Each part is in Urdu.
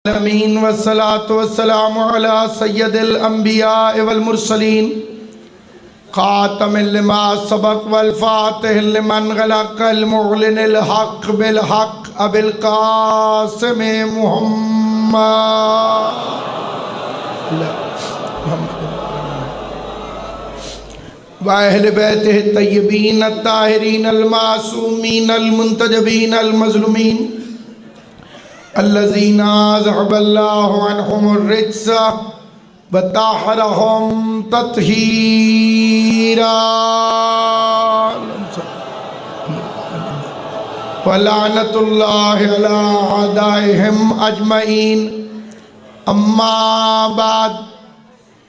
امین والصلاة والسلام علی سید الانبیاء والمرسلین خاتم لما سبق والفاتح لمن غلق المعلن الحق بالحق ابی القاسم محمد وَأَهْلِ بَيْتِهِ الطَّيِّبِينَ الطَّاهِرِينَ الْمَعْصُومِينَ الْمُنْتَجَبِينَ الْمَظْلُومِينَ الَّذِينَ أَذْهَبَ اللَّهُ عَنْهُمُ الرِّجْسَ وَطَهَّرَهُمْ تَطْهِيرًا وَلَعْنَةُ اللَّهِ عَلَىٰ أَعْدَائِهِمْ أَجْمَعِينَ أَمَّا بَعْدُ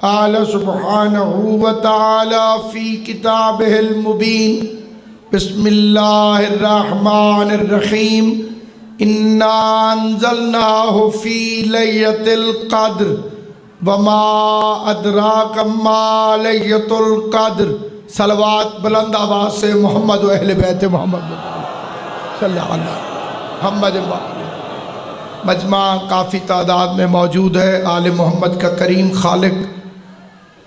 قال سبحانه وتعالى في كتابه المبين بسم الله الرحمن الرحيم إنا أنزلناه في ليلة القدر وما أدراك ما ليلة القدر صلوات بلند آواز سے محمد و اہل بیت محمد صلی اللہ علیہ محمد مجمع کافی تعداد میں موجود ہے۔ آل محمد کا کریم خالق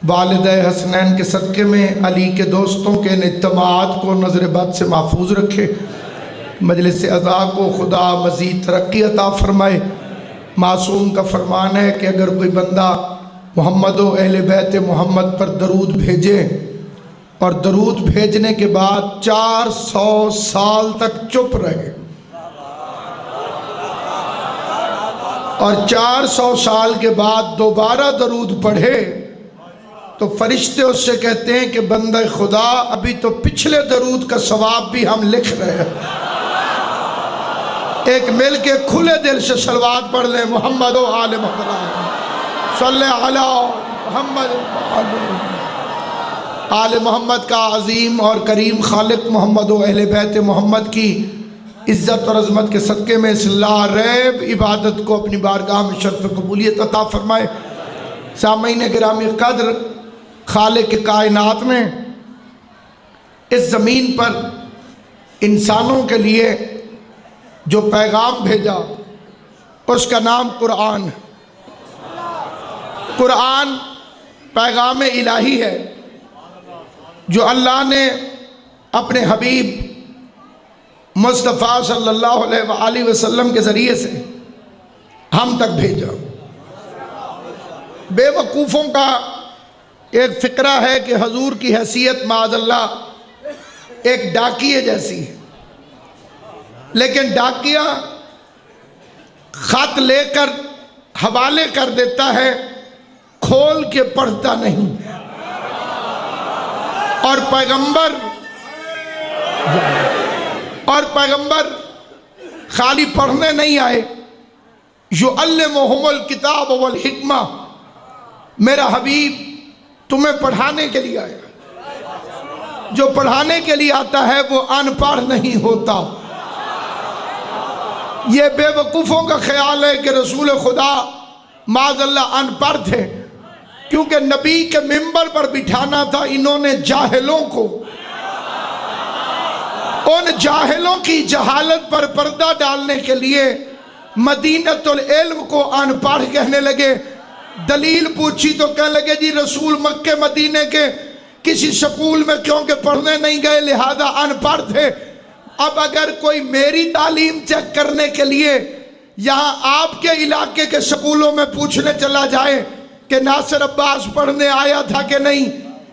والد حسنین کے صدقے میں علی کے دوستوں کے ان اجتماعات کو نظر بد سے محفوظ رکھے، مجلس عزا کو خدا مزید ترقی عطا فرمائے۔ معصوم کا فرمان ہے کہ اگر کوئی بندہ محمد و اہل بیت محمد پر درود بھیجے اور درود بھیجنے کے بعد 400 سال تک چپ رہے اور 400 سال کے بعد دوبارہ درود پڑھے تو فرشتے اس سے کہتے ہیں کہ بندہ خدا ابھی تو پچھلے درود کا ثواب بھی ہم لکھ رہے ہیں۔ ایک مل کے کھلے دل سے صلوات پڑھ لیں محمد و آل محمد صلی علی محمد آل محمد کا عظیم اور کریم خالق محمد و اہل بیت محمد کی عزت اور عظمت کے صدقے میں اس لا ریب عبادت کو اپنی بارگاہ میں شرف قبولیت عطا فرمائے۔ سامعین گرامی قدر، خالق کائنات نے اس زمین پر انسانوں کے لیے جو پیغام بھیجا اس کا نام قرآن ہے۔ قرآن پیغام الہی ہے جو اللہ نے اپنے حبیب مصطفیٰ صلی اللہ علیہ وآلہ وسلم کے ذریعے سے ہم تک بھیجا۔ بے وقوفوں کا ایک فقرہ ہے کہ حضور کی حیثیت معاذ اللہ ایک ڈاکیے جیسی ہے، لیکن ڈاکیا خط لے کر حوالے کر دیتا ہے، کھول کے پڑھتا نہیں۔ اور پیغمبر خالی پڑھنے نہیں آئے، یعلمہم الکتاب والحکمہ، میرا حبیب تمہیں پڑھانے کے لیے آیا۔ جو پڑھانے کے لیے آتا ہے وہ ان پڑھ نہیں ہوتا۔ یہ بے وقوفوں کا خیال ہے کہ رسول خدا معاذ اللہ ان پڑھ تھے، کیونکہ نبی کے منبر پر بٹھانا تھا۔ انہوں نے جاہلوں کو، ان جاہلوں کی جہالت پر پردہ ڈالنے کے لیے مدینۃ العلم کو ان پڑھ کہنے لگے۔ دلیل پوچھی تو کہنے لگے جی رسول مکہ مدینے کے کسی سکول میں کیونکہ پڑھنے نہیں گئے لہذا ان پڑھ تھے۔ اب اگر کوئی میری تعلیم چیک کرنے کے لیے یہاں آپ کے علاقے کے سکولوں میں پوچھنے چلا جائے کہ ناصر عباس پڑھنے آیا تھا کہ نہیں،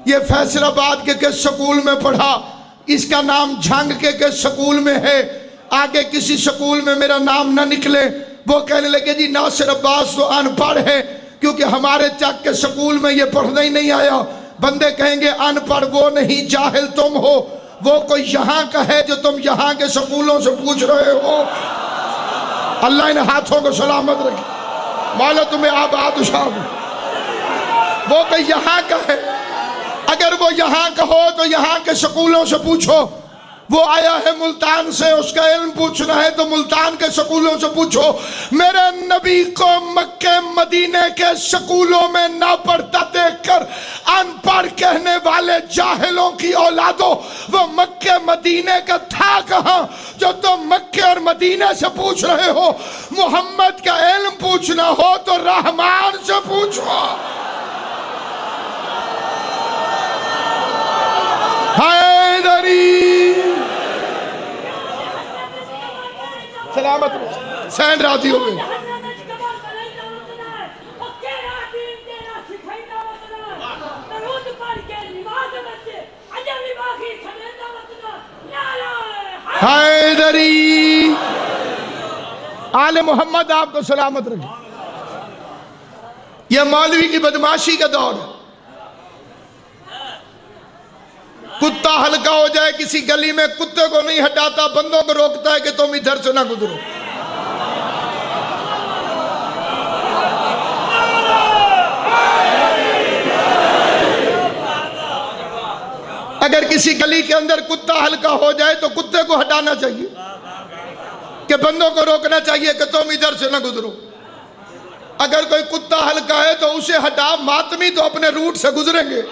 یہ فیصل آباد کے کس سکول میں پڑھا، اس کا نام جھنگ کے کس سکول میں ہے، آگے کسی سکول میں میرا نام نہ نکلے، وہ کہنے لگے جی ناصر عباس تو ان پڑھ ہے کیونکہ ہمارے چک کے سکول میں یہ پڑھنے ہی نہیں آیا۔ بندے کہیں گے ان پڑھ وہ نہیں، جاہل تم ہو، وہ کوئی یہاں کا ہے جو تم یہاں کے سکولوں سے پوچھ رہے ہو۔ اللہ ان ہاتھوں کو سلامت رکھے، مولا تمہیں آباد شاد۔ وہ کوئی یہاں کا ہے، اگر وہ یہاں کا ہو تو یہاں کے سکولوں سے پوچھو، وہ آیا ہے ملتان سے، اس کا علم پوچھنا ہے تو ملتان کے سکولوں سے پوچھو۔ میرے نبی کو مکہ مدینے کے سکولوں میں نہ پڑھتا دیکھ کر ان پڑھ کہنے والے جاہلوں کی اولادوں، وہ مکہ مدینے کا تھا کہاں جو تم مکہ اور مدینے سے پوچھ رہے ہو؟ محمد کا علم پوچھنا ہو تو رحمان سے پوچھو۔ حیدری سلامت سین راضی ہو گئے۔ حیدری آل محمد آپ کو سلامت رکھے۔ یہ مولوی کی بدماشی کا دور ہے۔ کتا ہلکا ہو جائے کسی گلی میں، کتے کو نہیں ہٹاتا، بندوں کو روکتا ہے کہ تم ادھر سے نہ گزرو۔ اگر کسی گلی کے اندر کتا ہلکا ہو جائے تو کتے کو ہٹانا چاہیے، کہ بندوں کو روکنا چاہیے کہ تم ادھر سے نہ گزرو۔ اگر کوئی کتا ہلکا ہے تو اسے ہٹا، ماتمی تو اپنے روٹ سے گزریں گے۔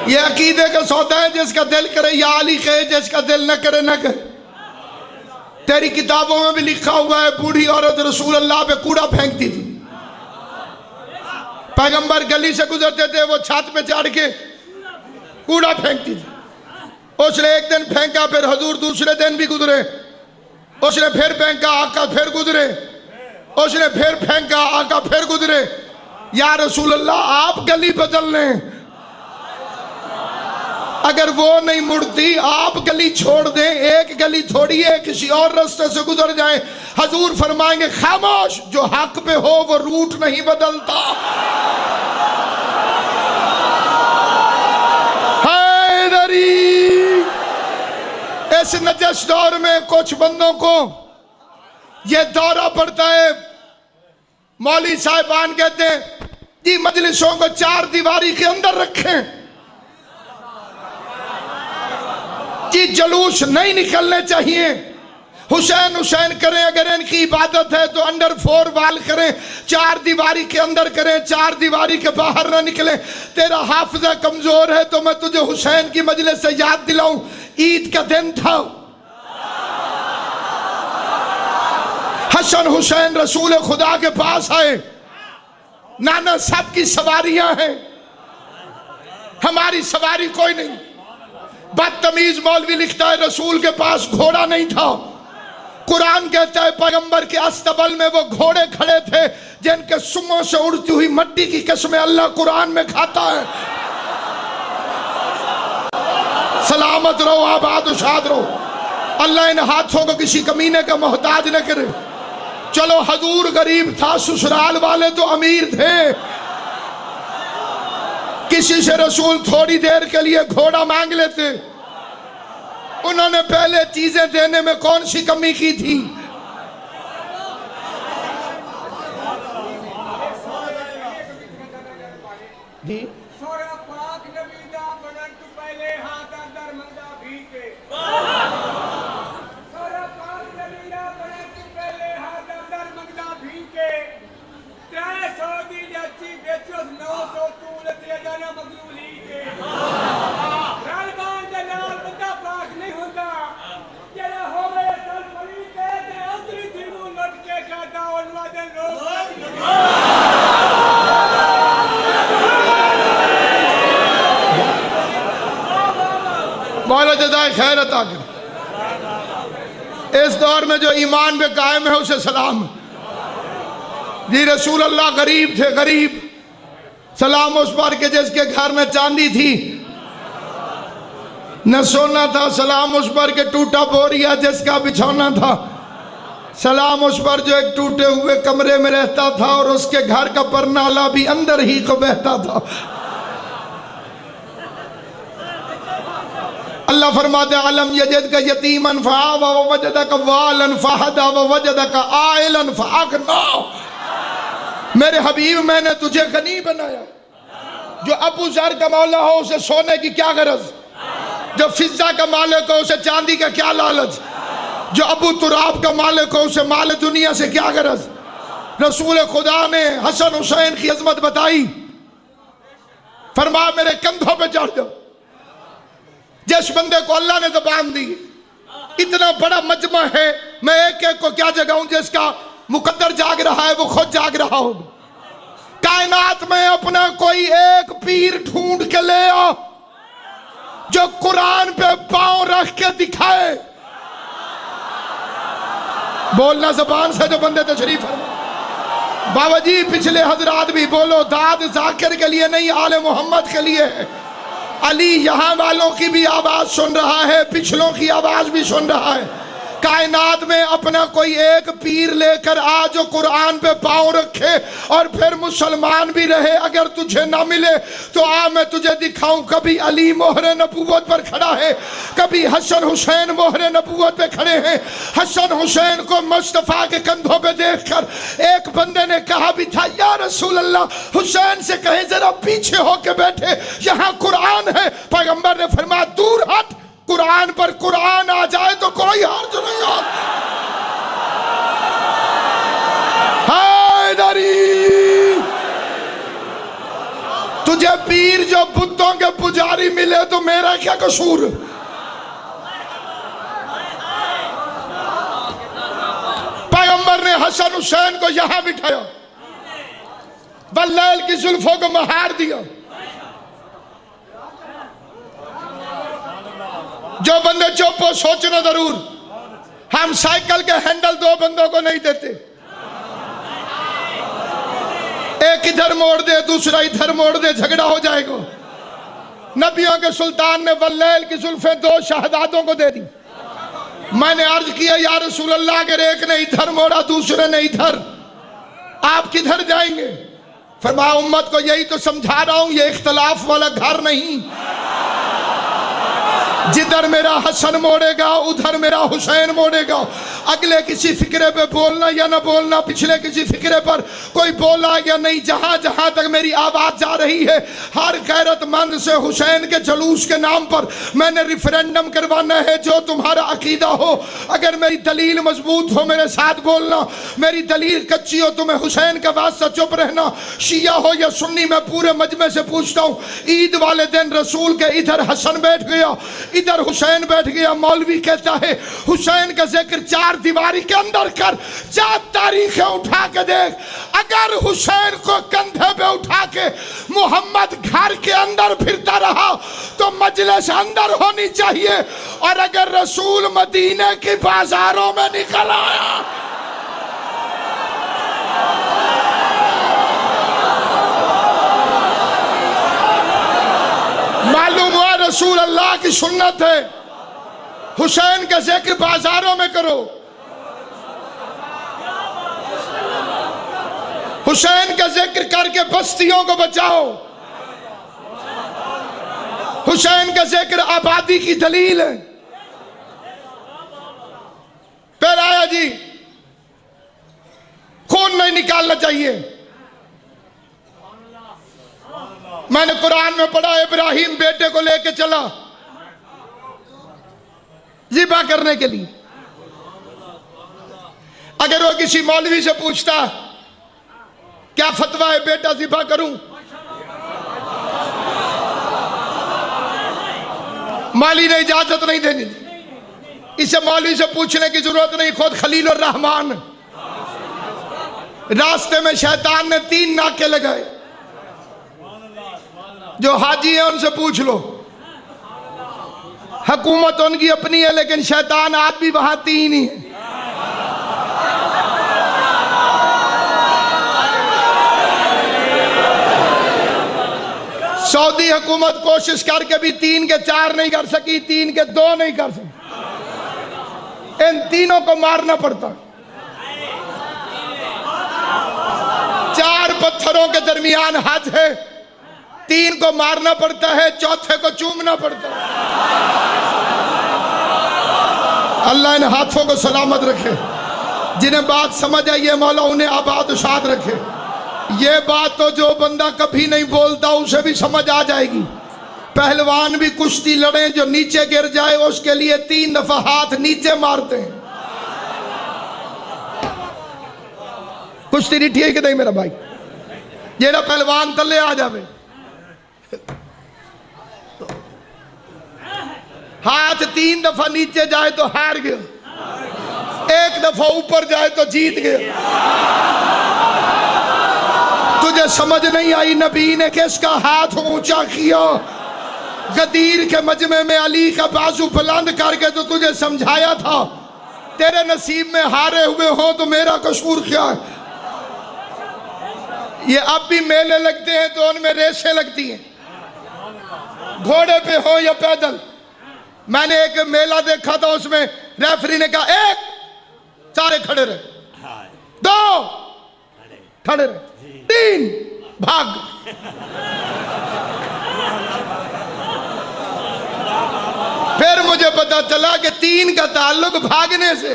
یہ عقیدے کا سودا ہے، جس کا دل کرے یا علی کہے، جس کا دل نہ کرے نہ کہے۔ تیری کتابوں میں بھی لکھا ہوا ہے بوڑھی عورت رسول اللہ پہ کوڑا پھینکتی تھی۔ پیغمبر گلی سے گزرتے تھے، وہ چھت پہ چڑھ کے کوڑا پھینکتی تھی۔ اس نے ایک دن پھینکا، پھر حضور دوسرے دن بھی گزرے، اس نے پھر پھینکا، آقا پھر گزرے، اس نے پھر پھینکا، آقا پھر گزرے۔ یا رسول اللہ آپ گلی بدل لیں، اگر وہ نہیں مڑتی آپ گلی چھوڑ دیں، ایک گلی تھوڑی ہے، کسی اور راستے سے گزر جائیں۔ حضور فرمائیں گے خاموش، جو حق پہ ہو وہ روٹ نہیں بدلتا۔ حیدری اس نجس دور میں کچھ بندوں کو یہ دورہ پڑتا ہے، مولوی صاحبان کہتے ہیں جی مجلسوں کو چار دیواری کے اندر رکھیں، جی جلوس نہیں نکلنے چاہیے، حسین حسین کریں، اگر ان کی عبادت ہے تو انڈر 4 وال کریں، چار دیواری کے اندر کریں، چار دیواری کے باہر نہ نکلیں۔ تیرا حافظہ کمزور ہے تو میں تجھے حسین کی مجلس سے یاد دلاؤں، عید کا دن تھا، حسن حسین رسول خدا کے پاس آئے، نانا سب کی سواریاں ہیں، ہماری سواری کوئی نہیں۔ بدتمیز مولوی لکھتا ہے رسول کے پاس گھوڑا نہیں تھا، قرآن کہتا ہے پیغمبر کے استبل میں وہ گھوڑے کھڑے تھے جن کے سموں سے اڑتی ہوئی مٹی کی قسمیں اللہ قرآن میں کھاتا ہے۔ سلامت رہو، آباد و شاد رہو، اللہ ان ہاتھوں کو کسی کمینے کا محتاج نہ کرے۔ چلو حضور غریب تھا، سسرال والے تو امیر تھے، کسی سے رسول تھوڑی دیر کے لیے گھوڑا مانگ لیتے، انہوں نے پہلے چیزیں دینے میں کون سی کمی کی تھی؟ سورہ پاک نبی دا بنن تو پہلے ہاں در منگا بھی کے، سورہ پاک نبی دا بنن تو پہلے ہاں در منگا بھی کے، 300 دی جاچی بیچوس 900 طول تے جانا مغلولی کے، رلبان جلال بندہ پاک نہیں ہوتا، جڑا ہوئے اصل پلی کے تے اتری دینوں لٹ کے جاتا علماء دن روک۔ مولا جزائے خیر عطا کرے۔ اس دور میں جو ایمان پہ قائم ہے اسے سلام۔ جی رسول اللہ غریب تھے، غریب، سلام اس پر کہ جس کے گھر میں چاندی تھی نہ سونا تھا، سلام اس پر کہ ٹوٹا بوریا جس کا بچھونا تھا، سلام اس پر جو ایک ٹوٹے ہوئے کمرے میں رہتا تھا اور اس کے گھر کا پرنالا بھی اندر ہی کو بہتا تھا۔ اللہ اللہ فرماتے ہیں علم یجد کا یتیمن فآوى ووجدک والن فہدی ووجدک عائلا فاغنی. میرے حبیب میں نے تجھے غنی بنایا. جو ابو ذر کا مولا ہو اسے سونے کی کیا غرض, جو فضہ کا مالک ہو اسے چاندی کا کیا لالچ, جو ابو تراب کا مالک ہو اسے مال دنیا سے کیا غرض. رسول خدا نے حسن حسین کی عظمت بتائی, فرمایا میرے کندھوں پہ چڑھ جاؤ. جس بندے کو اللہ نے زبان دی, اتنا بڑا مجمع ہے, میں ایک ایک کو کیا جگاؤں, جس کا مقدر جاگ رہا ہے وہ خود جاگ رہا ہوگا. کائنات میں اپنا کوئی ایک پیر ڈھونڈ کے لے آؤ جو قرآن پہ پاؤں رکھ کے دکھائے. بولنا زبان سے جو بندے تشریف فرما. بابا جی پچھلے حضرات بھی بولو, داد ذاکر کے لیے نہیں, آل محمد کے لیے ہے. علی یہاں والوں کی بھی آواز سن رہا ہے, پچھلوں کی آواز بھی سن رہا ہے. کائنات میں اپنا کوئی ایک پیر لے کر آ جو قرآن پہ پاؤں رکھے اور پھر مسلمان بھی رہے. اگر تجھے نہ ملے تو آ میں تجھے دکھاؤں. کبھی علی مہر نبوت پر کھڑا ہے, کبھی حسن حسین مہر نبوت پہ کھڑے ہیں. حسن حسین کو مصطفیٰ کے کندھوں پہ دیکھ کر ایک بندے نے کہا بھی تھا, یا رسول اللہ حسین سے کہیں ذرا پیچھے ہو کے بیٹھے, یہاں قرآن ہے. پیغمبر نے فرمایا دور ہٹ, قرآن پر قرآن آ جائے تو کوئی حرج نہیں ہوتا. حیدری تجھے پیر جو بتوں کے پجاری ملے تو میرا کیا قصور. پیغمبر نے حسن حسین کو یہاں بٹھایا, واللیل کی زلفوں کو مہار دیا. جو بندے چپ ہو سوچنا ضرور, ہم سائیکل کے ہینڈل دو بندوں کو نہیں دیتے. ایک ادھر موڑ دے دوسرا ادھر موڑ دے, جھگڑا ہو جائے گا. نبیوں کے سلطان نے واللیل کی زلفیں دو شہزادوں کو دے دی. میں نے عرض کیا یا رسول اللہ اگر ایک نے ادھر موڑا دوسرے نے ادھر, آپ کدھر جائیں گے؟ فرمایا امت کو یہی تو سمجھا رہا ہوں, یہ اختلاف والا گھر نہیں. جدھر میرا حسن موڑے گا ادھر میرا حسین موڑے گا. اگلے کسی فکرے پہ بولنا یا نہ بولنا, پچھلے کسی فکرے پر کوئی بولا یا نہیں, جہاں جہاں تک میری آواز جا رہی ہے ہر غیرت مند سے حسین کے جلوس کے نام پر میں نے ریفرینڈم کروانا ہے. جو تمہارا عقیدہ ہو, اگر میری دلیل مضبوط ہو میرے ساتھ بولنا, میری دلیل کچی ہو تمہیں حسین کا واسطہ چپ رہنا. شیعہ ہو یا سنی, میں پورے مجمع سے پوچھتا ہوں, عید والے دن رسول کے ادھر حسن بیٹھ گیا ادھر حسین بیٹھ گیا. مولوی کہتا ہے حسین کا ذکر چار دیواری کے اندر کر, چار تاریخیں اٹھا کے دیکھ. اگر حسین کو کندھے پہ اٹھا کے محمد گھر کے اندر پھرتا رہا تو مجلس اندر ہونی چاہیے, اور اگر رسول مدینے کی بازاروں میں نکل آیا معلوم ہوا رسول اللہ کی سنت ہے حسین کا ذکر بازاروں میں کرو, حسین کا ذکر کر کے بستیوں کو بچاؤ. حسین کا ذکر آبادی کی دلیل ہے. پھر آیا جی خون نہیں نکالنا چاہیے. میں نے قرآن میں پڑھا ابراہیم بیٹے کو لے کے چلا ذبح کرنے کے لیے. اگر وہ کسی مولوی سے پوچھتا کیا فتویٰ ہے بیٹا ذبح کروں, مالی نے اجازت نہیں دینی. اسے مولوی سے پوچھنے کی ضرورت نہیں, خود خلیل الرحمن. راستے میں شیطان نے 3 ناکے لگائے. جو حاجی ہیں ان سے پوچھ لو, حکومت ان کی اپنی ہے لیکن شیطان آج بھی وہاں 3 ہی ہے. سعودی حکومت کوشش کر کے بھی 3 کے 4 نہیں کر سکی, 3 کے 2 نہیں کر سکی. ان تینوں کو مارنا پڑتا. 4 پتھروں کے درمیان حد ہے, 3 کو مارنا پڑتا ہے, چوتھے کو چومنا پڑتا ہے. اللہ ان ہاتھوں کو سلامت رکھے، جنہیں بات سمجھ آئی ہے مولا انہیں آباد و شاد رکھے۔ یہ بات تو جو بندہ کبھی نہیں بولتا اسے بھی سمجھ آ جائے گی۔ پہلوان بھی کشتی لڑیں، جو نیچے گر جائے اس کے لیے 3 دفعہ ہاتھ نیچے مارتے ہیں۔ کشتی نہیں ٹھیک ہے نہیں میرا بھائی، جیڑا پہلوان تلے آ جاوے ہاتھ 3 دفعہ نیچے جائے تو ہار گیا، 1 دفعہ اوپر جائے تو جیت گیا۔ تجھے سمجھ نہیں آئی نبی نے کس کا ہاتھ اونچا کیا؟ غدیر کے مجمع میں علی کا بازو بلند کر کے تو تجھے سمجھایا تھا تیرے نصیب میں ہارے ہوئے ہوں تو میرا قصور کیا ہے؟ یہ اب بھی میلے لگتے ہیں تو ان میں ریسیں لگتی ہیں، گھوڑے پہ ہو یا پیدل۔ میں نے ایک میلہ دیکھا تھا، اس میں ریفری نے کہا 1 سارے کھڑے رہے، 2 کھڑے رہے، 3 بھاگ۔ پھر مجھے پتا چلا کہ 3 کا تعلق بھاگنے سے۔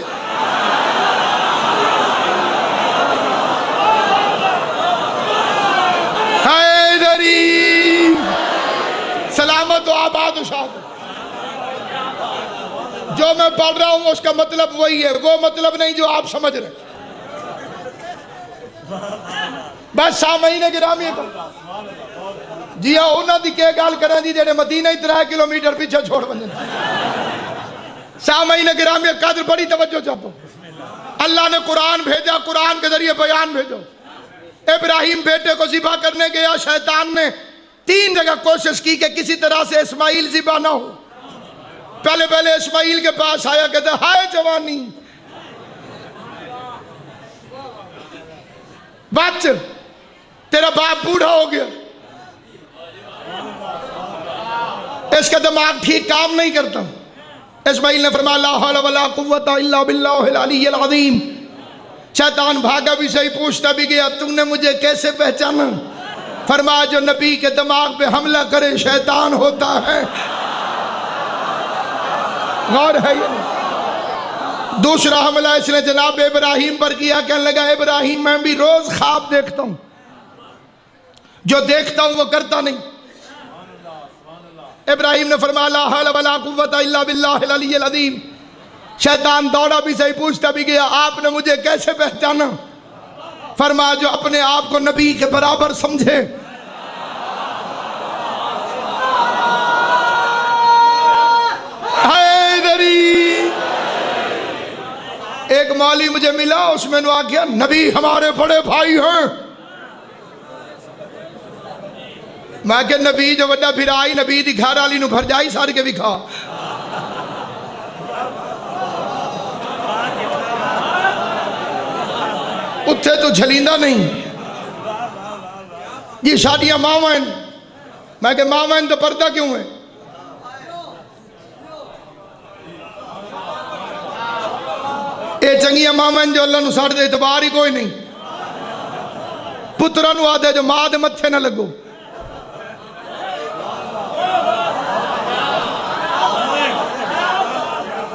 حیدری سلامت و آباد و شاد۔ جو میں پڑھ رہا ہوں اس کا مطلب وہی ہے، وہ مطلب نہیں جو آپ سمجھ رہے۔ بس سامعین گرامی جی ہاں انہاں دی کیا گال کریں جی جڑے مدینہ ہی 3 کلومیٹر پیچھے چھوڑ بندے۔ سامعین گرامی قدر بڑی توجہ چاہتا ہوں۔ اللہ نے قرآن بھیجا، قرآن کے ذریعے بیان بھیجو۔ ابراہیم بیٹے کو ذبح کرنے گیا، شیطان نے 3 جگہ کوشش کی کہ کسی طرح سے اسماعیل ذبح نہ ہو۔ پہلے اسماعیل کے پاس آیا، کہتا ہائے جوانی، بچ تیرا باپ بوڑھا ہو گیا، اس کا دماغ ٹھیک کام نہیں کرتا۔ اسماعیل نے فرمایا لا حول ولا قوت الا باللہ العلی العظیم۔ شیطان بھاگا بھی صحیح، پوچھتا بھی گیا تم نے مجھے کیسے پہچانا؟ فرمایا جو نبی کے دماغ پہ حملہ کرے شیطان ہوتا ہے۔ غور ہے یہ نہیں؟ دوسرا حملہ اس نے جناب ابراہیم پر کیا، کہنے لگا ابراہیم میں بھی روز خواب دیکھتا ہوں، جو دیکھتا ہوں وہ کرتا نہیں۔ ابراہیم نے فرمایا لا حول ولا قوت الا باللہ العلی العظیم۔ شیطان دوڑا بھی صحیح، پوچھتا بھی گیا آپ نے مجھے کیسے پہچانا؟ فرمایا جو اپنے آپ کو نبی کے برابر سمجھے۔ ایک مالی مجھے ملا، اس میں نے کیا نبی ہمارے بڑے بھائی ہیں۔ میں کہ نبی جو وڈا پھر آئی، نبی دی گھر والی نو بھر جائی سار کے بھی کھا۔ اتھے تو جھلیندہ نہیں یہ شادیاں ماوائن۔ میں کہ ماوائن تو پردہ کیوں ہے؟ اے چنگیاں ماوائن جو اللہ نو ساڑھ دے اعتبار ہی کوئی نہیں۔ پترہ نو آدھے جو ماں دے متھے نہ لگو۔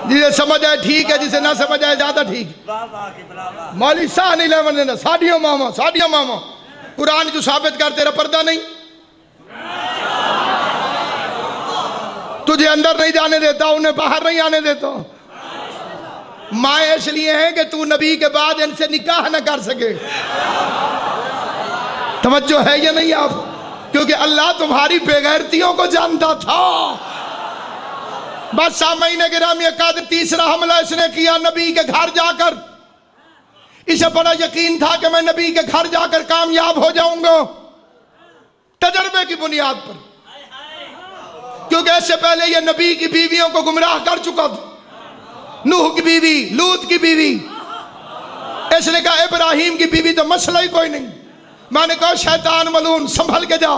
جسے سمجھ آئے ٹھیک ہے، جسے نہ سمجھ آئے زیادہ ٹھیک۔ مولی ساہ نہیں لے ورنے ساڑھیوں ماما قرآن جو ثابت کر تیرا پردہ نہیں، تجھے اندر نہیں جانے دیتا، انہیں باہر نہیں آنے دیتا۔ مائیں اس لیے ہیں کہ تو نبی کے بعد ان سے نکاح نہ کر سکے۔ توجہ ہے یا نہیں آپ؟ کیونکہ اللہ تمہاری بے غیرتیوں کو جانتا تھا۔ بس سامعین گرامی قدر تیسرا حملہ اس نے کیا نبی کے گھر جا کر۔ اسے بڑا یقین تھا کہ میں نبی کے گھر جا کر کامیاب ہو جاؤں گا، تجربے کی بنیاد پر، کیونکہ اس سے پہلے یہ نبی کی بیویوں کو گمراہ کر چکا تھا۔ نوح کی بیوی، لوط کی بیوی۔ اس نے کہا ابراہیم کی بیوی تو مسئلہ ہی کوئی نہیں۔ میں نے کہا شیطان ملعون سنبھل کے جا،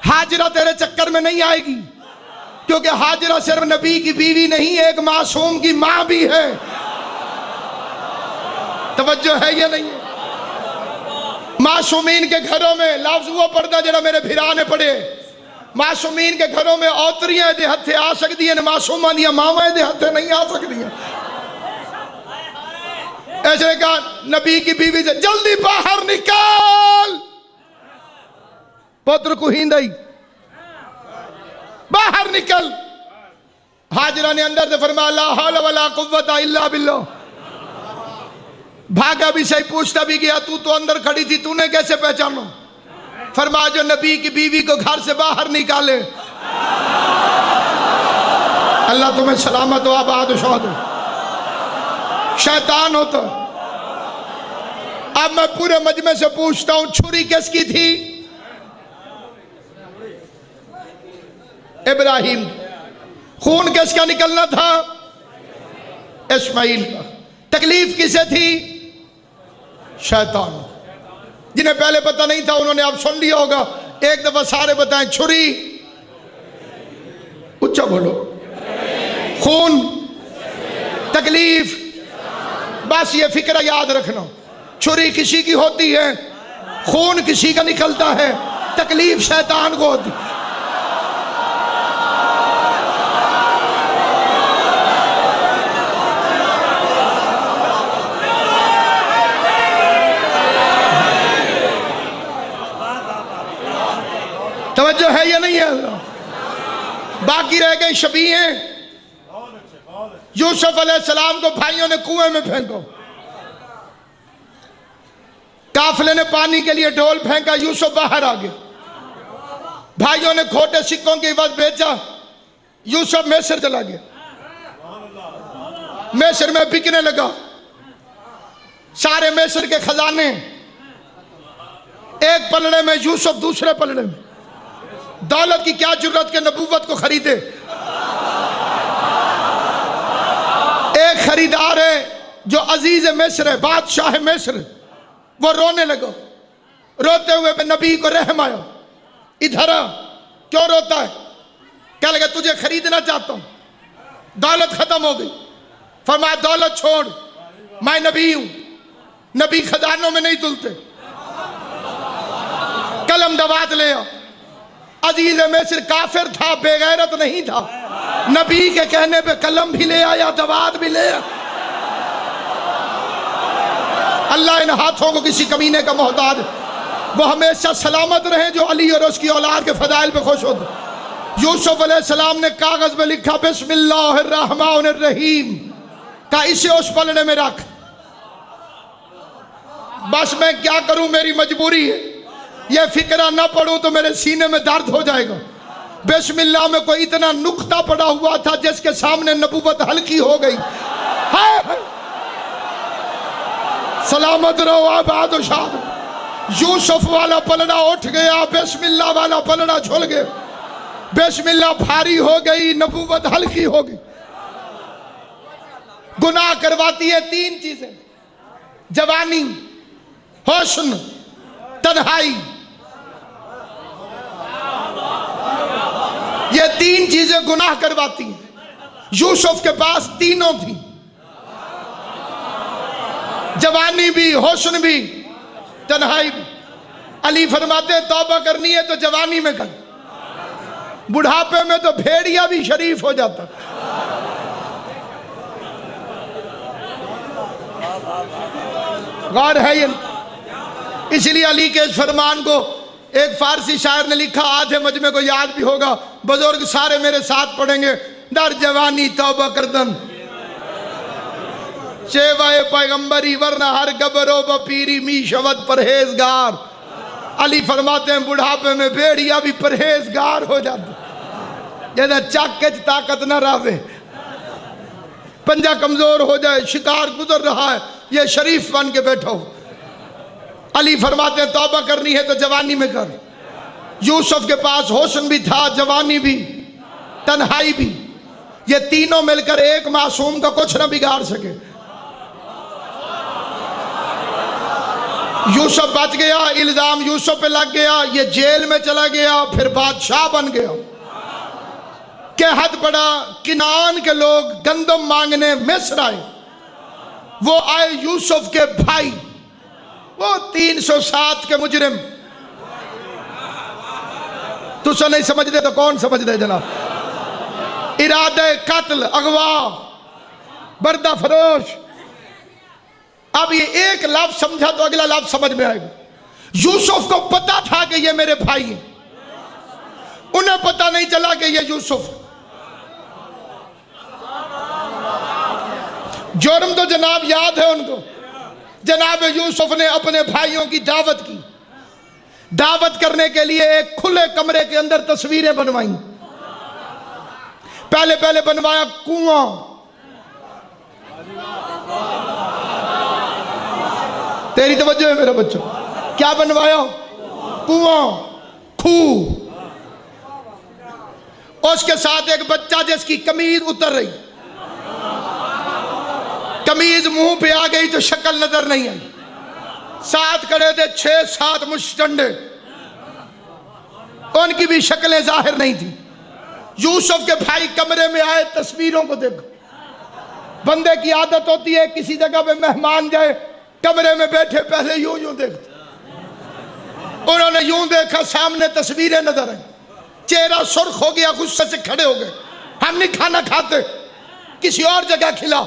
ہاجرہ تیرے چکر میں نہیں آئے گی، کیونکہ ہاجرہ صرف نبی کی بیوی نہیں، ایک معصوم کی ماں بھی ہے۔ توجہ ہے یا نہیں؟ معصومین کے گھروں میں لفظ وہ پڑھتا جڑا میرے بھرا نے پڑھے، معصومین کے گھروں میں اوتریاں دے ہتھے آ سکتی ہیں، معصوماں دیاں ماواں دے ہتھے نہیں آ سکتی ہیں۔ ایسے نے کہا نبی کی بیوی سے جلدی باہر نکال، پتر کو ہیندائی باہر نکل۔ حاجرہ نے اندر سے فرمایا لا حول ولا قوت الا باللہ، بھاگا بھی صحیح، پوچھتا بھی گیا تو اندر کھڑی تھی، تو نے کیسے پہچانا؟ فرمایا جو نبی کی بیوی کو گھر سے باہر نکالے اللہ تمہیں سلامت و آباد و شاد ہو، شیطان ہوتا۔ اب میں پورے مجمع سے پوچھتا ہوں چھری کس کی تھی؟ ابراہیم۔ خون کس کا نکلنا تھا؟ اسماعیل کا۔ تکلیف کسے تھی؟ شیطان۔ جنہیں پہلے پتہ نہیں تھا انہوں نے اب سن لیا ہوگا، ایک دفعہ سارے بتائیں چھری، اچھا بولو، خون، تکلیف، بس یہ فکرہ یاد رکھنا، چھری کسی کی ہوتی ہے، خون کسی کا نکلتا ہے، تکلیف شیطان کو ہوتی ہے۔ توجہ ہے یا نہیں ہے؟ باقی رہ گئے شبیہیں۔ یوسف علیہ السلام کو بھائیوں نے کنویں میں پھینکو، قافلے نے پانی کے لیے ڈھول پھینکا، یوسف باہر آ گیا، بھائیوں نے کھوٹے سکوں کی عوض بیچا، یوسف مصر چلا گیا، مصر میں بکنے لگا، سارے مصر کے خزانے ایک پلڑے میں، یوسف دوسرے پلڑے میں۔ دولت کی کیا جرت کہ نبوت کو خریدے؟ ایک خریدار ہے جو عزیز مصر ہے، بادشاہ مصر، وہ رونے لگا، روتے ہوئے پہ نبی کو رحم آیا، ادھر آ، کیوں روتا ہے؟ کہنے لگا تجھے خریدنا چاہتا ہوں، دولت ختم ہو گئی۔ فرمایا دولت چھوڑ، میں نبی ہوں، نبی خزانوں میں نہیں تلتے، قلم دوات لے آ۔ عزیز مصر کافر تھا، بے غیرت نہیں تھا، نبی کے کہنے پہ قلم بھی لے آیا، دوات بھی لے آیا۔ اللہ ان ہاتھوں کو کسی کمینے کا محتاج، وہ ہمیشہ سلامت رہیں جو علی اور اس کی اولاد کے فضائل پہ خوش ہوتے۔ یوسف علیہ السلام نے کاغذ میں لکھا بسم اللہ الرحمن الرحیم، کہا اسے اس پلڑے میں رکھ، بس میں کیا کروں، میری مجبوری ہے، یہ فکرہ نہ پڑھوں تو میرے سینے میں درد ہو جائے گا۔ بسم اللہ میں کوئی اتنا نقطہ پڑا ہوا تھا جس کے سامنے نبوت ہلکی ہو گئی۔ سلامت رہو، آباد و شاد۔ یوسف والا پلڑا اٹھ گیا، بسم اللہ والا پلڑا جھل گیا، بسم اللہ بھاری ہو گئی، نبوت ہلکی ہو گئی۔ گناہ کرواتی ہے تین چیزیں، جوانی، حسن، تنہائی۔ یہ تین چیزیں گناہ کرواتی ہیں۔ یوسف کے پاس تینوں تھی، جوانی بھی، حسن بھی، تنہائی بھی۔ علی فرماتے ہیں توبہ کرنی ہے تو جوانی میں کر، بڑھاپے میں تو بھیڑیا بھی شریف ہو جاتا۔ غور ہے یہ، اس لیے علی کے اس فرمان کو ایک فارسی شاعر نے لکھا، آدھے مجمع کو یاد بھی ہوگا، بزرگ سارے میرے ساتھ پڑھیں گے۔ در جوانی توبہ کردن شیوائے پیغمبری، ورنہ ہر گبرو بپیری می شود پرہیزگار۔ علی فرماتے ہیں بڑھاپے میں بھیڑیا بھی پرہیزگار ہو جاتا، جیسا چاکچ طاقت نہ راوے، پنجہ کمزور ہو جائے، شکار گزر رہا ہے، یہ شریف بن کے بیٹھو۔ علی فرماتے ہیں توبہ کرنی ہے تو جوانی میں کر۔ یوسف کے پاس حسن بھی تھا، جوانی بھی، تنہائی بھی، یہ تینوں مل کر ایک معصوم کا کچھ نہ بگاڑ سکے۔ یوسف بچ گیا، الزام یوسف پہ لگ گیا، یہ جیل میں چلا گیا، پھر بادشاہ بن گیا۔ کہ حد پڑا، کنعان کے لوگ گندم مانگنے مصر آئے، وہ آئے یوسف کے بھائی، وہ 307 کے مجرم۔ تو سو نہیں سمجھ دے تو کون سمجھ دے جناب؟ ارادہ قتل، اغوا، بردہ فروش، اب یہ ایک لفظ سمجھا تو اگلا لفظ سمجھ میں آئے گا. یوسف کو پتا تھا کہ یہ میرے بھائی ہیں، انہیں پتا نہیں چلا کہ یہ یوسف. جرم تو جناب یاد ہے ان کو. جناب یوسف نے اپنے بھائیوں کی دعوت کی. دعوت کرنے کے لیے ایک کھلے کمرے کے اندر تصویریں بنوائیں. پہلے بنوایا کنواں، تیری توجہ ہے میرا بچہ، کیا بنوایا؟ کنواں، کھوہ. اس کے ساتھ ایک بچہ جس کی قمیض اتر رہی، قمیض منہ پہ آ گئی تو شکل نظر نہیں آئی. ساتھ کھڑے تھے 6-7 مشٹنڈے، ان کی بھی شکلیں ظاہر نہیں تھی. یوسف کے بھائی کمرے میں آئے، تصویروں کو دیکھو. بندے کی عادت ہوتی ہے کسی جگہ پہ مہمان جائے، کمرے میں بیٹھے پہلے یوں دیکھتے. انہوں نے یوں دیکھا، سامنے تصویریں نظر آئیں. چہرہ سرخ ہو گیا، غصے سے کھڑے ہو گئے. ہم نہیں کھانا کھاتے، کسی اور جگہ کھلا،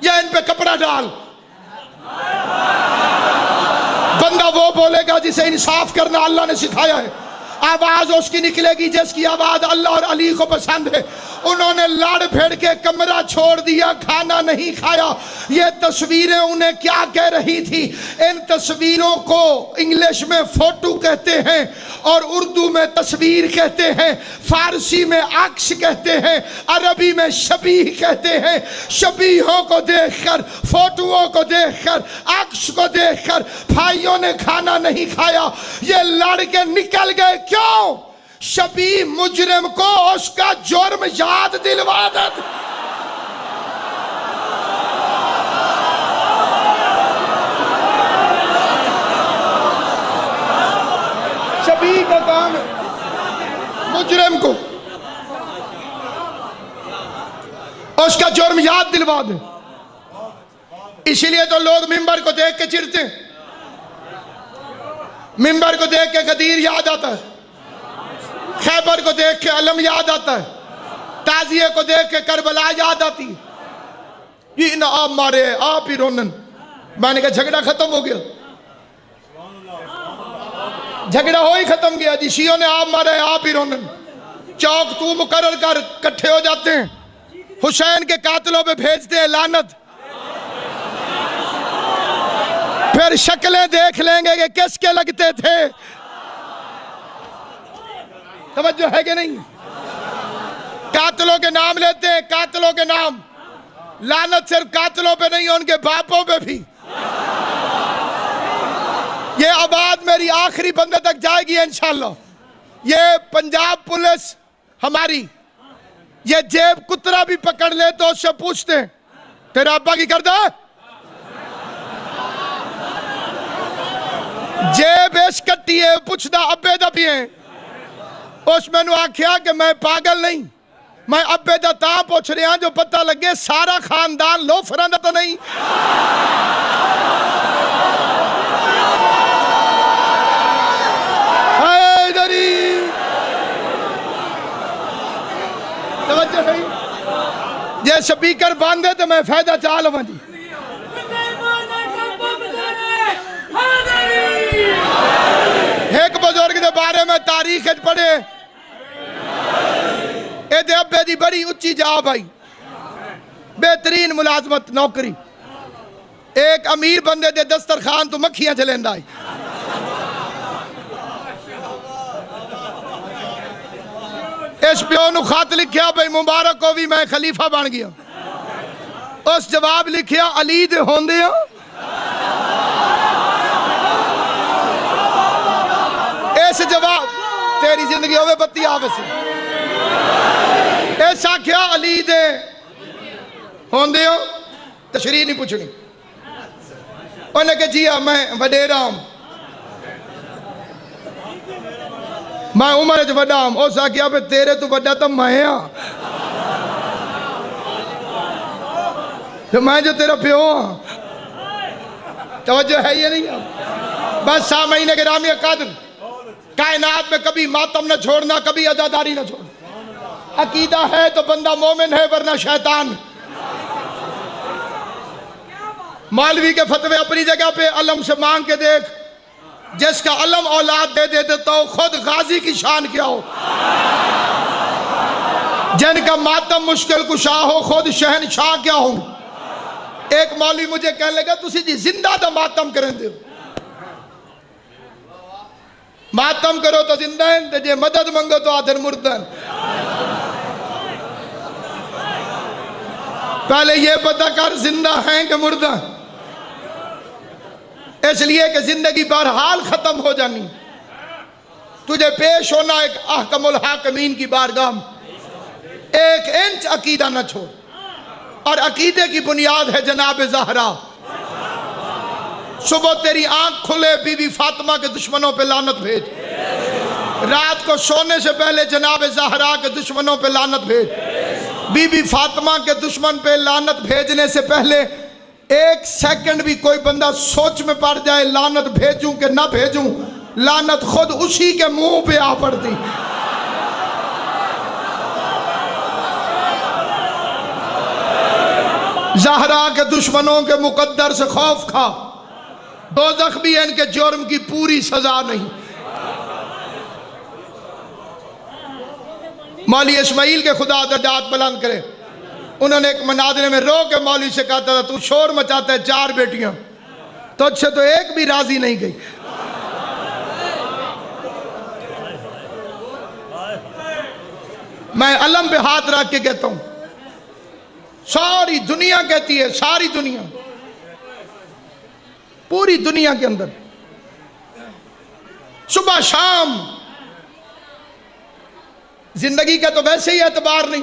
یا ان پہ کپڑا ڈال. بندہ وہ بولے گا جسے انصاف کرنا اللہ نے سکھایا ہے. آواز اس کی نکلے گی جس کی آواز اللہ اور علی کو پسند ہے. انہوں نے لڑ پھیڑ کے کمرہ چھوڑ دیا، کھانا نہیں کھایا. یہ تصویریں انہیں کیا کہہ رہی تھی؟ ان تصویروں کو انگلش میں فوٹو کہتے ہیں، اور اردو میں تصویر کہتے ہیں، فارسی میں عکس کہتے ہیں، عربی میں شبیہ کہتے ہیں. شبیہوں کو دیکھ کر، فوٹوؤں کو دیکھ کر، عکس کو دیکھ کر بھائیوں نے کھانا نہیں کھایا. یہ لڑ کے نکل گئے. کیوں؟ شبیہ مجرم کو اس کا جرم یاد دلوا دے. شبیہ کا کام ہے مجرم کو اس کا جرم یاد دلوا دے. اسی لیے تو لوگ ممبر کو دیکھ کے چڑھتے ہیں. ممبر کو دیکھ کے غدیر یاد آتا ہے، خیبر کو دیکھ کے علم یاد آتا ہے، تازیے کو دیکھ کے کربلا یاد آتی. یہ نہ آپ مارے، آپ ہی رونن. میں نے کہا جھگڑا ختم ہو گیا، جھگڑا ہو ہی ختم گیا جی. شیعوں نے آپ مارے، آپ ہی رونن. چوک تو مقرر کر، کٹھے ہو جاتے ہیں. حسین کے قاتلوں پہ بھیجتے ہیں لعنت. پھر شکلیں دیکھ لیں گے کہ کس کے لگتے تھے. توجہ ہے کہ نہیں؟ قاتلوں کے نام لیتے ہیں، قاتلوں کے نام. لعنت صرف قاتلوں پہ نہیں، ان کے باپوں پہ بھی. یہ آواز میری آخری بندے تک جائے گی انشاءاللہ. یہ پنجاب پولیس ہماری، یہ جیب کترا بھی پکڑ لے تو اس سے پوچھتے ہیں تیرا ابا کی کردہ؟ جیب اس کٹی ہے، پوچھتا ابے دا بھی ہیں. اس میں نے آکھیا کہ میں پاگل نہیں، میں ابے دا تاں پوچھ رہے ہیں جو پتہ لگے سارا خاندان لو فرندہ تو نہیں. حیدری توجہ نہیں. یہ سپیکر باندھے تو میں فائدہ چال ہوں جی. ایک بزرگ دے بارے میں تاریخ پڑھے، اے دے ابے دی بڑی اچھی جا بھائی، بہترین ملازمت نوکری. ایک امیر بندے دے دسترخوان تو مکھیاں چلیں آئی. اس پیو نو خط لکھیا بھائی مبارک ہو بھی میں خلیفہ بن گیا. اس جواب لکھیا علی دے ہوندے ہاں. اس جواب تیری زندگی ہوئے بتی آوے سے. ایسا کیا علی دے ہوندے ہو؟ تشریح نہیں پوچھنی. انہوں نے کہا جی میں وڈیرا ہوں، میں عمر جو وڈا ہوں. اس نے کہا تیرے تو وڈا تو میں ہاں، میں جو تیرا پیو ہاں. توجہ ہے یہ نہیں؟ بس سامعین گرامی قدر، کائنات میں کبھی ماتم نہ چھوڑنا، کبھی عزاداری نہ چھوڑنا. عقیدہ ہے تو بندہ مومن ہے ورنہ شیطان. مولوی کے فتوے اپنی جگہ پہ، علم سے مانگ کے دیکھ، جس کا علم اولاد دے دیتا ہو خود غازی کی شان کیا ہو، جن کا ماتم مشکل کشا ہو خود شہنشاہ کیا ہوں۔ ایک مولوی مجھے کہنے لگا تسی جی زندہ دا ماتم کریں دے، ماتم کرو تو زندہ ہیں، جے مدد منگو تو آدھر مردہ ہیں۔ پہلے یہ پتہ کر زندہ ہیں کہ مردہ ہیں، اس لیے کہ زندگی بہرحال ختم ہو جانی، تجھے پیش ہونا ایک احکم الحاکمین کی بارگاہ میں، ایک انچ عقیدہ نہ چھوڑ، اور عقیدے کی بنیاد ہے جناب زہرا۔ صبح تیری آنکھ کھلے بی بی فاطمہ کے دشمنوں پہ لعنت بھیج، رات کو سونے سے پہلے جناب زہرا کے دشمنوں پہ لعنت بھیج، بی بی فاطمہ کے دشمن پہ لعنت بھیجنے سے پہلے ایک سیکنڈ بھی کوئی بندہ سوچ میں پڑ جائے لعنت بھیجوں کہ نہ بھیجوں، لعنت خود اسی کے منہ پہ آ پڑتی۔ زہرا کے دشمنوں کے مقدر سے خوف کھا، دوزخ بھی ان کے جرم کی پوری سزا نہیں۔ مولی اسماعیل کے خدا درجات بلند کرے، انہوں نے ایک مناظرے میں رو کے مولوی سے کہتا تھا تو شور مچاتا ہے 4 بیٹیاں، تو اچھے تو ایک بھی راضی نہیں گئی۔ میں علم پہ ہاتھ رکھ کے کہتا ہوں، ساری دنیا کہتی ہے، ساری دنیا، پوری دنیا کے اندر صبح شام زندگی کا تو ویسے ہی اعتبار نہیں،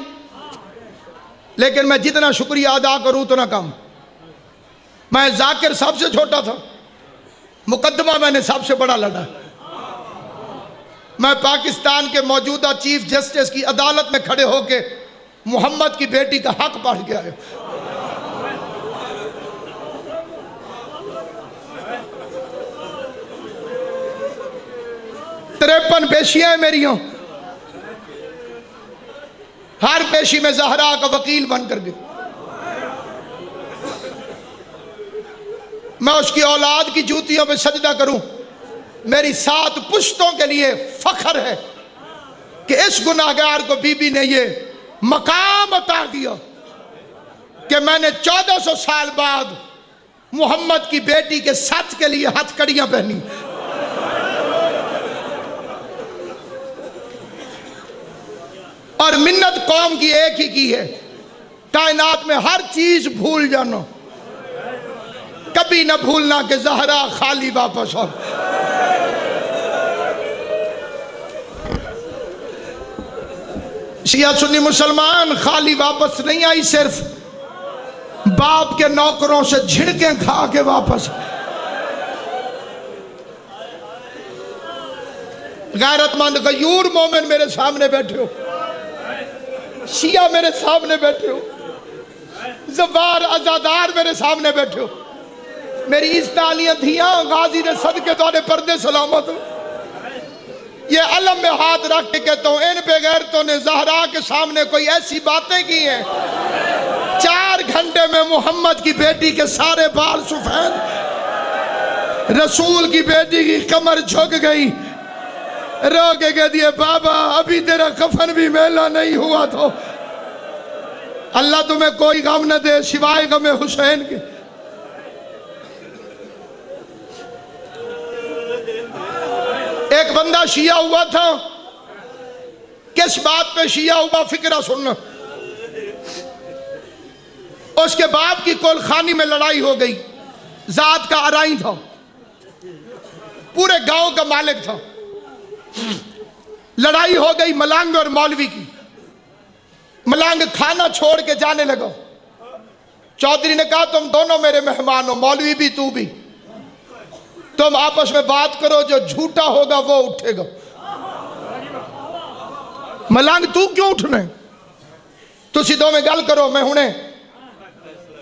لیکن میں جتنا شکریہ ادا کروں اتنا کم۔ میں ذاکر سب سے چھوٹا تھا، مقدمہ میں نے سب سے بڑا لڑا۔ میں پاکستان کے موجودہ چیف جسٹس کی عدالت میں کھڑے ہو کے محمد کی بیٹی کا حق پڑھ کے آیا۔ 53 پیشیاں میری ہوں، ہر پیشی میں زہرا کا وکیل بن کر گئے۔ میں اس کی اولاد کی جوتیوں پہ سجدہ کروں، میری 7 پشتوں کے لیے فخر ہے کہ اس گناہگار کو بی بی نے یہ مقام عطا کیا کہ میں نے 1400 سال بعد محمد کی بیٹی کے سچ کے لیے ہتھ کڑیاں پہنی۔ اور منت قوم کی ایک ہی کی ہے، کائنات میں ہر چیز بھول جانا، کبھی نہ بھولنا کہ زہرا خالی واپس ہو۔ شیعہ سنی مسلمان خالی واپس نہیں آئی، صرف باپ کے نوکروں سے جھڑکیں کھا کے واپس۔ غیرت مند غیور مومن میرے سامنے بیٹھے ہو، شیعہ میرے سامنے بیٹھے ہو، زوار ازادار میرے سامنے بیٹھے ہو، میری عزتالیاں دھیاں غازی نے صدقے تواڈے پردے سلامت ہو۔ یہ علم میں ہاتھ رکھ کے کہتا ہوں، ان بے غیرتوں نے زہرا کے سامنے کوئی ایسی باتیں کی ہیں، 4 گھنٹے میں محمد کی بیٹی کے سارے بال سفید، رسول کی بیٹی کی کمر جھک گئی، رو کے کہہ دیے بابا ابھی تیرا کفن بھی میلا نہیں ہوا تو اللہ تمہیں کوئی غم نہ دے سوائے غم حسین کے۔ ایک بندہ شیعہ ہوا تھا، کس بات پہ شیعہ ہوا فکرہ سننا۔ اس کے باپ کی کول خانی میں لڑائی ہو گئی، ذات کا آرائی تھا، پورے گاؤں کا مالک تھا، لڑائی ہو گئی ملانگ اور مولوی کی۔ ملانگ کھانا چھوڑ کے جانے لگا، چودھری نے کہا تم دونوں میرے مہمان ہو، مولوی بھی تو بھی، تم آپس میں بات کرو، جو جھوٹا ہوگا وہ اٹھے گا۔ ملانگ تو کیوں اٹھنے، تسی دو میں گل کرو، میں ہنے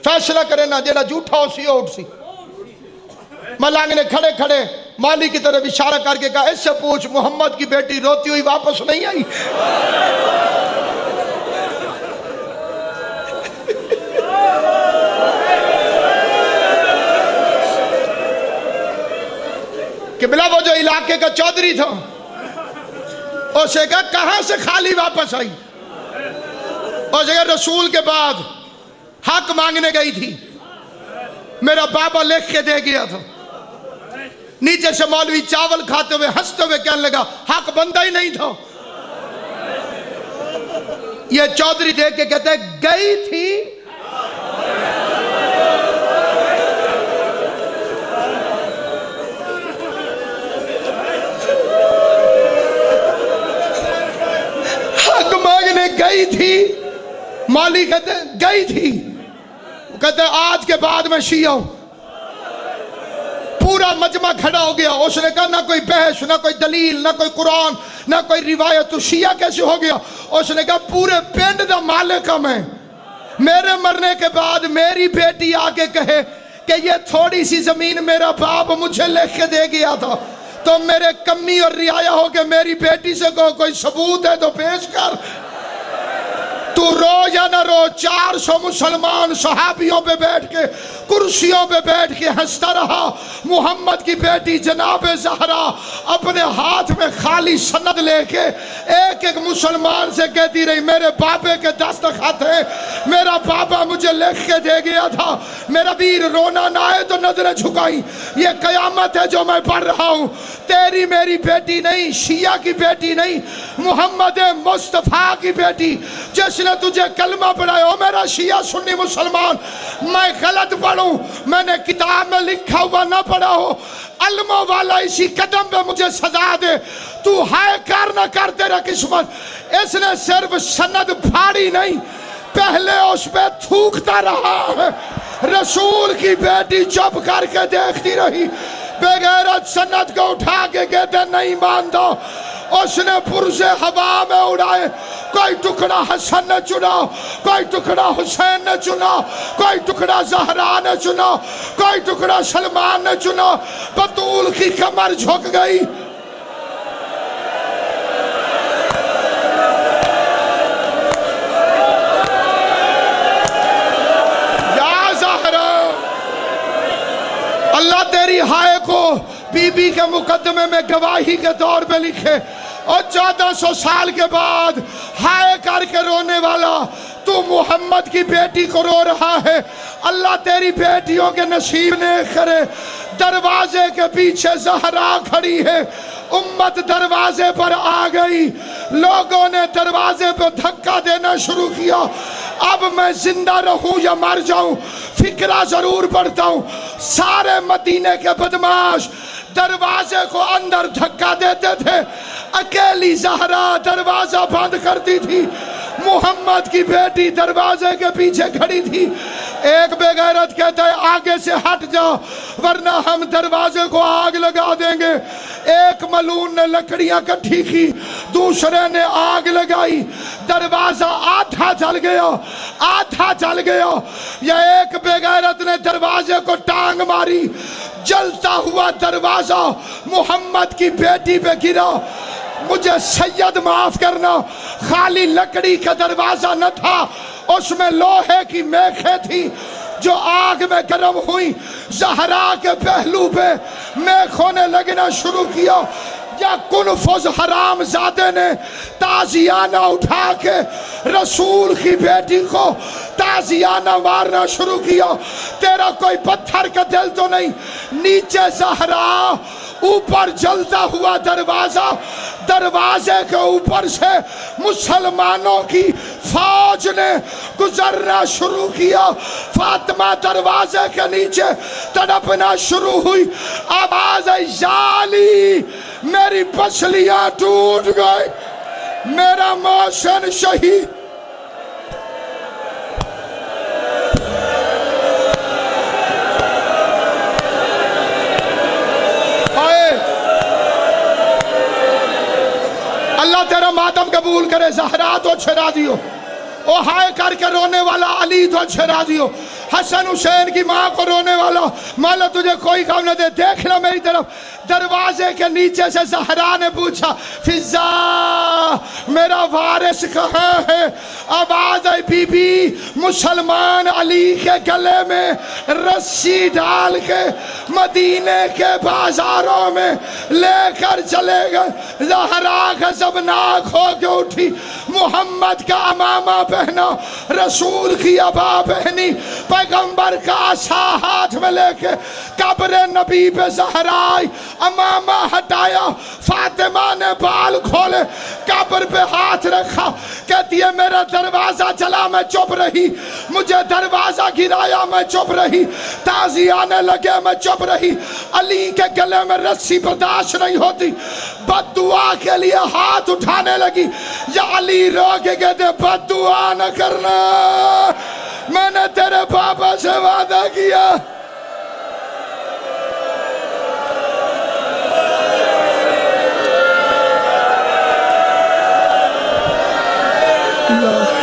فیصلہ کرے نا، جیڑا جھوٹا ہو سی اٹھ سی۔ ملانگ نے کھڑے کھڑے مالی کی طرف اشارہ کر کے کہا اس سے پوچھ محمد کی بیٹی روتی ہوئی واپس نہیں آئی؟ کہ بلا وہ جو علاقے کا چودھری تھا اسے کہا کہاں سے خالی واپس آئی؟ اسے کہا رسول کے بعد حق مانگنے گئی تھی، میرا بابا لکھ کے دے گیا تھا۔ نیچے سے مولوی چاول کھاتے ہوئے ہنستے ہوئے کہنے لگا حق بندہ ہی نہیں تھا۔ یہ چودھری دیکھ کے کہتے ہیں گئی تھی، حق مانگنے گئی تھی۔ مولوی کہتے ہیں گئی تھی، کہتے ہیں آج کے بعد میں شیعہ ہوں۔ پورا مجمع کھڑا ہو گیا۔ اس نے کہا نہ کوئی بحث، نہ کوئی دلیل، نہ کوئی قرآن، نہ کوئی روایت، تو شیعہ کیسے ہو گیا؟ اس نے کہا پورے پنڈ دا مالک ہوں میں، میرے مرنے کے بعد میری بیٹی آگے کہے کہ یہ تھوڑی سی زمین میرا باپ مجھے لکھ کے دے گیا تھا، تو میرے کمی اور رعایا ہو کہ میری بیٹی سے کہو کوئی ثبوت ہے تو پیش کر۔ تو رو یا نہ رو، 400 مسلمان صحابیوں پہ بیٹھ کے کرسیوں پہ بیٹھ کے ہنستا رہا۔ محمد کی بیٹی جناب زہرا اپنے ہاتھ میں خالی سند لے کے ایک ایک مسلمان سے کہتی رہی میرے بابے کے دستخط ہے، میرا بابا مجھے لکھ کے دے گیا تھا، میرا ویر رونا نہ آئے تو نظریں جھکائی، یہ قیامت ہے جو میں پڑھ رہا ہوں، تیری میری بیٹی نہیں، شیعہ کی بیٹی نہیں، محمد مصطفیٰ کی بیٹی جس نے تجھے کلمہ پڑھایا۔ او میرا شیعہ سنی مسلمان، میں غلط پڑھوں، میں نے کتاب میں لکھا ہوا نہ پڑھا ہو، علموں والا اسی قدم پہ مجھے سزا دے، تو ہائے کر نہ کر تیرا قسمت۔ اس نے صرف سند پھاڑی نہیں، پہلے اس پہ تھوکتا رہا ہے۔ رسول کی بیٹی چپ کر کے دیکھتی رہی، بے غیرت سند کو اٹھا کے کہتے نہیں مانتا۔ اس نے پرزے ہوا میں اڑائے، کوئی ٹکڑا حسن نے چنا، کوئی ٹکڑا حسین نے چنا، کوئی ٹکڑا زہرا نے چنا، کوئی ٹکڑا سلمان نے چنا۔ بطول کی کمر جھک گئی۔ یا زہرا، اللہ تیری ہائے کو بی بی کے مقدمے میں گواہی کے طور پہ لکھے، اور 1400 سال کے بعد ہائے کر کے رونے والا تو محمد کی بیٹی کو رو رہا ہے۔ اللہ تیری بیٹیوں کے نصیب نیک کرے۔ دروازے کے پیچھے زہرا کھڑی ہے، امت دروازے پر آ گئی، لوگوں نے دروازے پر دھکا دینا شروع کیا۔ اب میں زندہ رہوں یا مر جاؤں فکرہ ضرور پڑتا ہوں۔ سارے مدینے کے بدماش دروازے کو اندر دھکا دیتے تھے، اکیلی زہرا دروازہ بند کرتی تھی۔ محمد کی بیٹی دروازے کے پیچھے کھڑی تھی۔ ایک بے غیرت کہتا ہے آگے سے ہٹ جا ورنہ ہم دروازے کو آگ لگا دیں گے۔ ایک ملون نے لکڑیاں کٹھی کی، دوسرے نے آگ لگائی، دروازہ آدھا جل گیا، آدھا جل گیا۔ یا ایک بے غیرت نے دروازے کو ٹانگ ماری، جلتا ہوا دروازہ محمد کی بیٹی پہ گرا۔ مجھے سید معاف کرنا، خالی لکڑی کا دروازہ نہ تھا، اس میں لوہے کی میخیں تھی جو آگ میں گرم ہوئی۔ زہرا کے پہلو پہ میخوں نے لگنا شروع کیا۔ یا کنفذ حرام زادے نے تازیانہ اٹھا کے رسول کی بیٹی کو تازیانہ مارنا شروع کیا۔ تیرا کوئی پتھر کا دل تو نہیں؟ نیچے زہرا، اوپر جلتا ہوا دروازہ، دروازے کے اوپر سے مسلمانوں کی فوج نے گزرنا شروع کیا۔ فاطمہ دروازے کے نیچے تڑپنا شروع ہوئی۔ آواز آئی جالی، میری پسلیاں ٹوٹ گئی، میرا موشن شہید۔ اللہ تیرا ماتم قبول کرے۔ زہرا تو اچھے راضی ہو، او ہائے کر کے رونے والا علی تو اچھے راضی ہو، حسن حسین کی ماں کو رونے والا مولا تجھے کوئی کام نہ دے۔ دیکھنا میری طرف، دروازے کے نیچے سے زہرا نے پوچھا فضا میرا وارث کہاں ہے؟ آواز آئی بی بی مسلمان علی کے گلے میں رسی ڈال کے مدینے کے بازاروں میں لے کر چلے گئے۔ زہرا غضبناک ہو کے اٹھی، محمد کا امامہ پہنا، رسول کی عبا پہنی، پیغمبر کا عصا ہاتھ میں لے کے قبر نبی پہ زہرا آئی، امامہ ہٹایا، فاطمہ نے بال کھولے، قبر پہ ہاتھ رکھا، کہتی ہے میرا دروازہ چلا میں چپ رہی، مجھے دروازہ گرایا میں چپ رہی، تازی آنے لگے میں چپ رہی، علی کے گلے میں رسی برداشت نہیں ہوتی، بد دعا کے لیے ہاتھ اٹھانے لگی، یا علی رو کے کہتے بد دعا نہ کرنا، میں نے تیرے پاپا سے وعدہ کیا۔ اللہ